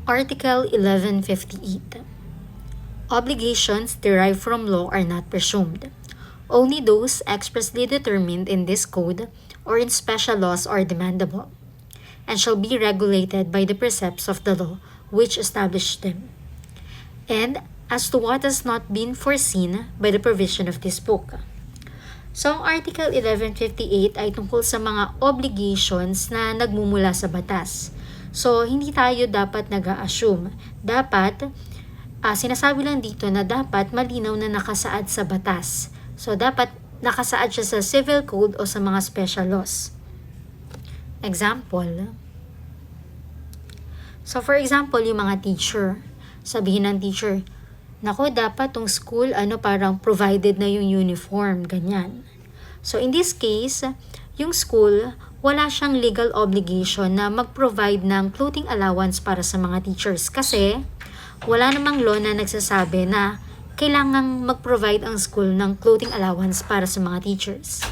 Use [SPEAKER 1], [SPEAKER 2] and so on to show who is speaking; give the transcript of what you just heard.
[SPEAKER 1] Article 1158. Obligations derived from law are not presumed. Only those expressly determined in this code or in special laws are demandable, and shall be regulated by the precepts of the law which established them, and as to what has not been foreseen by the provision of this book. So, ang Article 1158 ay tungkol sa mga obligations na nagmumula sa batas. So, hindi tayo dapat nag-a-assume. Dapat, sinasabi lang dito na dapat malinaw na nakasaad sa batas. So, dapat nakasaad siya sa civil code o sa mga special laws. Example. So, for example, yung mga teacher. Sabihin ng teacher, nako, dapat tong school, parang provided na yung uniform, ganyan. So, in this case, yung school, wala siyang legal obligation na mag-provide ng clothing allowance para sa mga teachers kasi wala namang law na nagsasabi na kailangang mag-provide ang school ng clothing allowance para sa mga teachers.